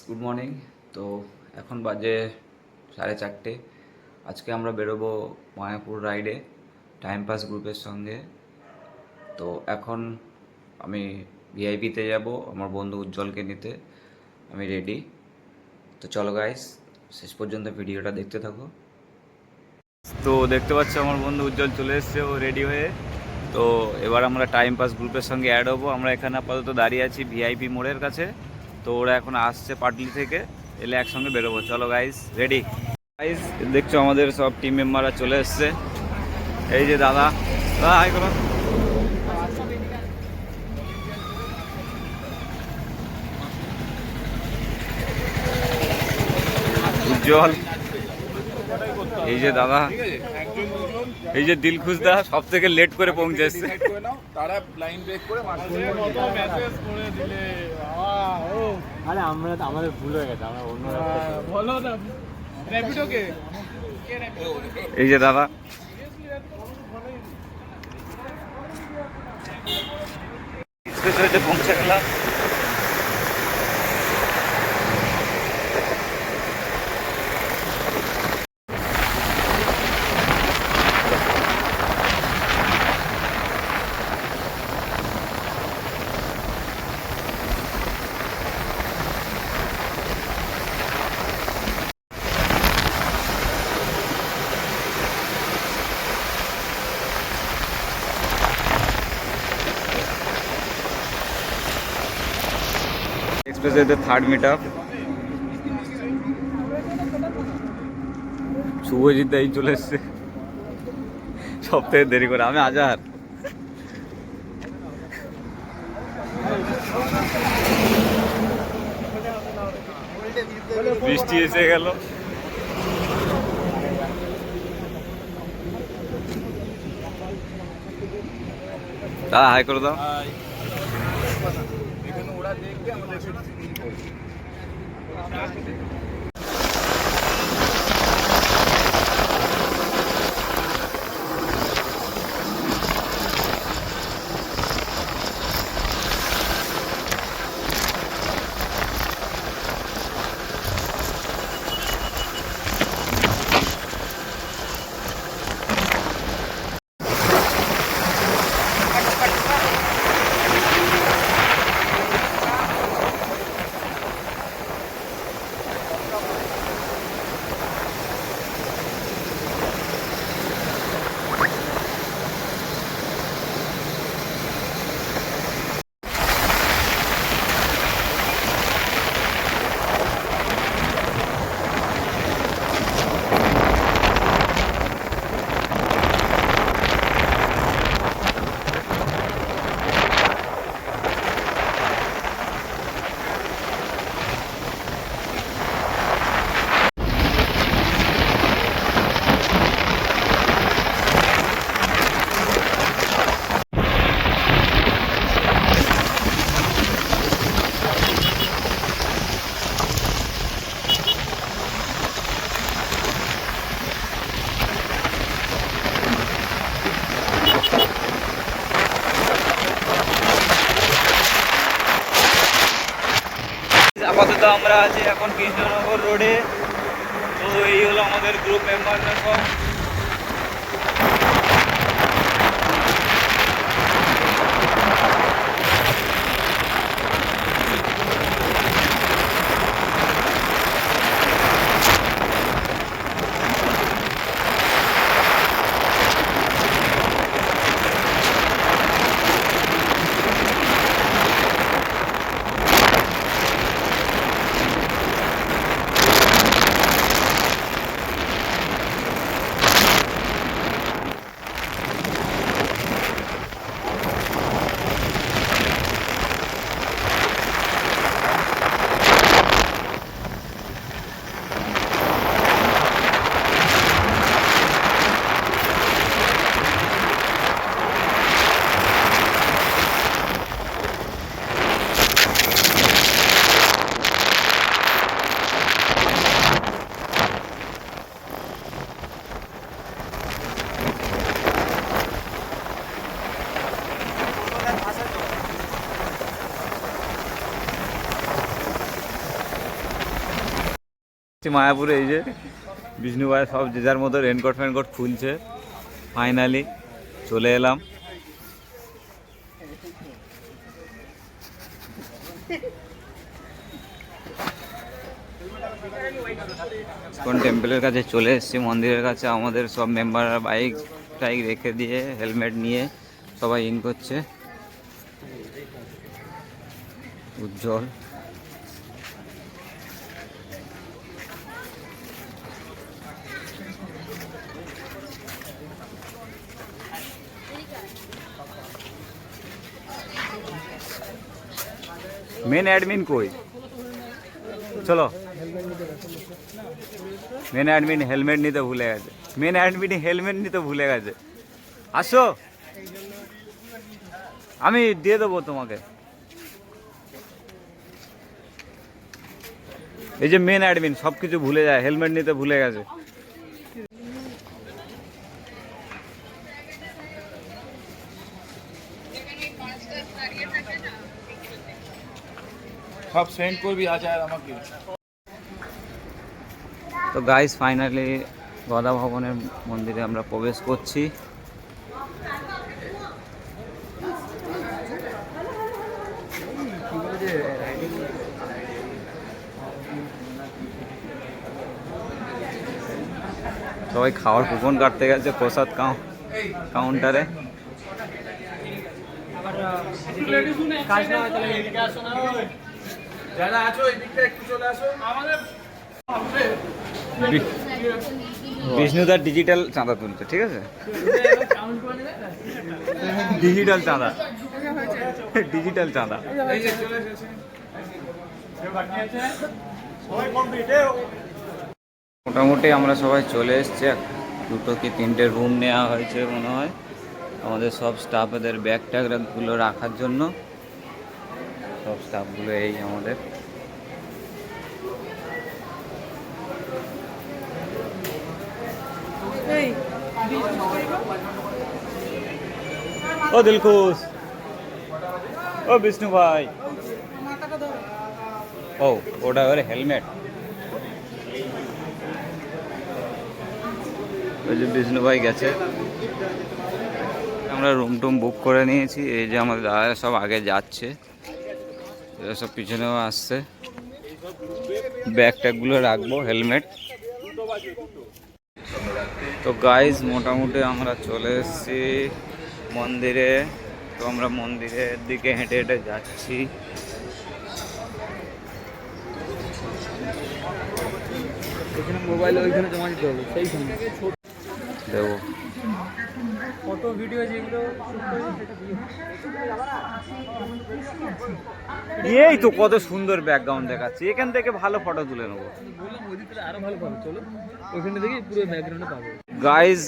Good morning. তো এখন বাজে 4:30। আজকে আমরা বেরোবো মায়াপুর রাইডে টাইম পাস গ্রুপের সঙ্গে। তো এখন আমি ভিআইপিতে যাব আমার বন্ধু উজ্জ্বলকে নিতে। আমি রেডি। তো চলো গাইস, শেষ পর্যন্ত ভিডিওটা দেখতে থাকো। তো দেখতে পাচ্ছ আমার বন্ধু উজ্জ্বল চলে এসছে, ও রেডি হয়ে। তো এবার আমরা টাইম পাস গ্রুপের সঙ্গে অ্যাড হবো। আমরা এখানে আপাতত দাঁড়িয়ে আছি ভিআইপি মোড়ের কাছে। তো ওরা এখন আসছে পাটলি থেকে, এলে একসঙ্গে বেরোবো। চলো গাইস, রেডি। গাইস দেখছো আমাদের সব টিম মেম্বাররা চলে এসছে। এই যে দাদা, দাদা হাই করো। উজ্জ্বল, এই যে দাদা, এই যে দিলখুশদা সব থেকে লেট করে পৌঁছে এসছে। তারা লাইন ব্রেক করে মেসেজ করে দিলে আরে আমাদের ভুল হয়ে গেছে, আমরা অন্য বলো না র্যাপিডোকে। এই যে দাদা, পৌঁছে গেলাম। এক্সপ্রেসওয়েতে থার্ড মিট আপ। শুভজিৎ দাই চলে এসছে সব থেকে দেরি করে। আমি আজার বৃষ্টি এসে গেল। দাদা হাই করে দাও। এখানে ওরা দেখবে আমাদের আপাতত আমরা আছি এখন কৃষ্ণনগর রোডে। তো এই হলো আমাদের গ্রুপ মেম্বাররা সব। মায়াপুরে এই যে বিষ্ণু ভাই সব যে যার মতো রেনকোট ফ্যানকোট খুলছে। ফাইনালি চলে এলাম। ইসকন টেম্পলের কাছে চলে এসেছি, মন্দিরের কাছে। আমাদের সব মেম্বাররা বাইক টাইক রেখে দিয়ে হেলমেট নিয়ে সবাই ইন করছে। উজ্জ্বল মেন অ্যাডমিন কই? চলো, মেন অ্যাডমিন হেলমেট নিতে ভুলে গেছে। মেন অ্যাডমিন হেলমেট নিতে ভুলে গেছে। আসো, আমি দিয়ে দেবো তোমাকে। এই যে মেন অ্যাডমিন সব কিছু ভুলে যায়, হেলমেট নিতে ভুলে গেছে। সব সেন্ড করবি আজ আর আমাকে। তো গাইস ফাইনালি গদা ভবনের মন্দিরে আমরা প্রবেশ করছি। সবাই খাওয়ার কুপন কাটতে গেছে প্রসাদ কাউন্টারে। যারা আছো এই দিকটা একটু চলে আসো। আমাদের বিষ্ণুদার ডিজিটাল চাঁদা তুলছে, ঠিক আছে? ডিজিটাল চাঁদা, ডিজিটাল চাঁদা। এই যে চলে এসেছে। মোটামুটি আমরা সবাই চলে এসেছি। 2 কি 3টে রুম নেওয়া হয়েছে মনে হয় আমাদের সব স্টাফেদের ব্যাগ ট্যাগগুলো রাখার জন্য। সব স্টাফগুলো এই আমাদের। ও দিলখুশ, ও বিষ্ণু ভাই, ও ওটা ওর হেলমেট। ওই যে বিষ্ণু ভাই গেছে। আমরা রুম টুম বুক করে নিয়েছি। এই যে আমাদের দাদা সব আগে যাচ্ছে, এরা সব পিছনেও আসছে। ব্যাগ ট্যাগগুলো রাখবো, হেলমেট। তো গাইজ মোটামুটি আমরা চলে এসেছি মন্দিরে। তো আমরা মন্দিরের দিকে হেঁটে হেঁটে যাচ্ছি। মোবাইল ওইখানে জমা দিতে হবে, সেইখানে দেবো। ফটো ভিডিও যেগুলো এই তো কত সুন্দর ব্যাকগ্রাউন্ড দেখাচ্ছে, এখান থেকে ভালো ফটো তুলে নেবো। বললাম ওই দিকটা আরো ভালো পাবে। চলো ওইখানে দেখি পুরো ব্যাকগ্রাউন্ডে পাবে। গাইজ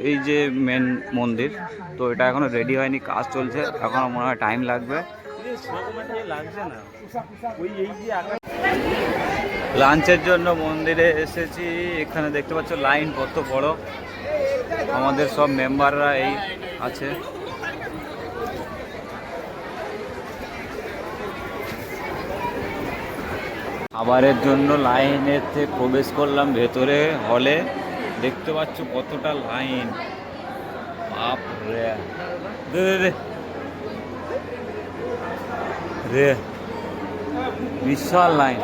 এই যে মেন মন্দির, তো এটা এখনো রেডি হয়নি, কাজ চলছে, এখনো মনে হয় টাইম লাগবে। লাগছে না ওই এই যে লাঞ্চের জন্য মন্দিরে এসেছি। এখানে দেখতে পাচ্ছ লাইন কত বড়। আমাদের সব মেম্বাররা এই আছে। খাবারের জন্য লাইনেতে প্রবেশ করলাম ভেতরে হলে। দেখতে পাচ্ছ কতটা লাইন, বাপ রে রে রে, বিশাল লাইন।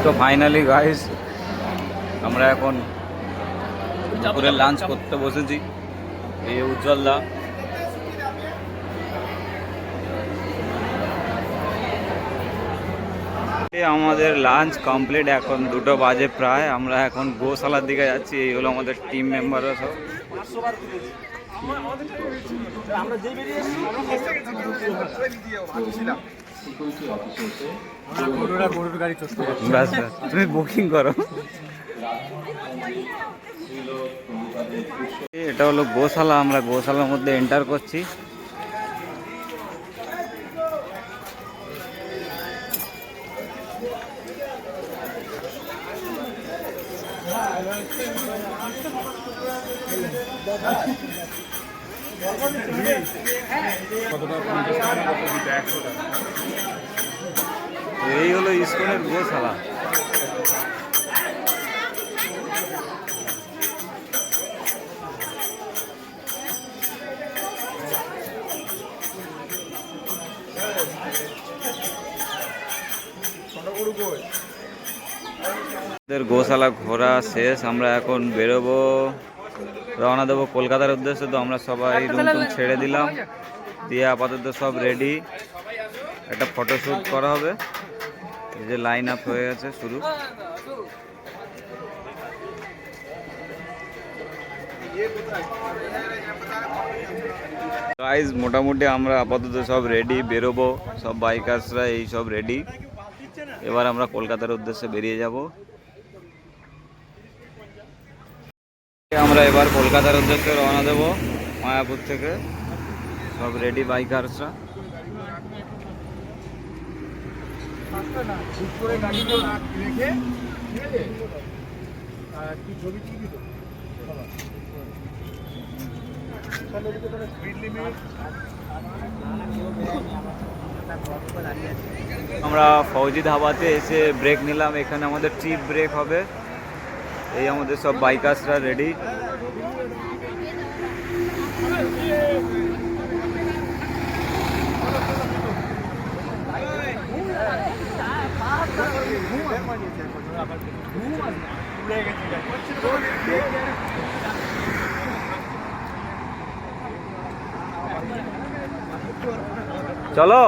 তো ফাইনালি গাইস আমরা এখন দুপুরে লাঞ্চ করতে বসেছি। এই উজ্জ্বল দা, আমাদের লাঞ্চ কমপ্লিট। এখন 2টো বাজে প্রায়। আমরা এখন গোশালার দিকে যাচ্ছি। এই হলো আমাদের টিম মেম্বাররা সব। ব্যাস ব্যাস, তুমি বুকিং করো। এটা হলো গোশালা, আমরা গোশালার মধ্যে এন্টার করছি। কতটা 50 টাকা কত দিতে 100 টাকা। তো এই হলো ইসকনের গোশালা। আমাদের গোশালা ঘোরা শেষ, আমরা এখন বেরোবো, রওনা দেবো কলকাতার উদ্দেশ্যে। তো আমরা সবাই রুম টুম ছেড়ে দিলাম, দিয়ে আপাতত সব রেডি, একটা ফটোশ্যুট করা হবে। এই যে লাইন আপ হয়ে গেছে শুরু। গাইজ মোটামুটি আমরা আপাতত সব রেডি, বেরোবো, সব বাইকার্সরা এই সব রেডি। এবার আমরা কলকাতার উদ্দেশ্যে বেরিয়ে যাব। আমরা এবার কলকাতার উদ্দেশ্যে রওনা দেব মায়াপুর থেকে, সব রেডি বাইকার্সরা। আমরা ফৌজি ধাবাতে এসে ব্রেক নিলাম, এখানে আমাদের ট্রিপ ব্রেক হবে। এই আমাদের সব বাইকার্সরা রেডি। চলো।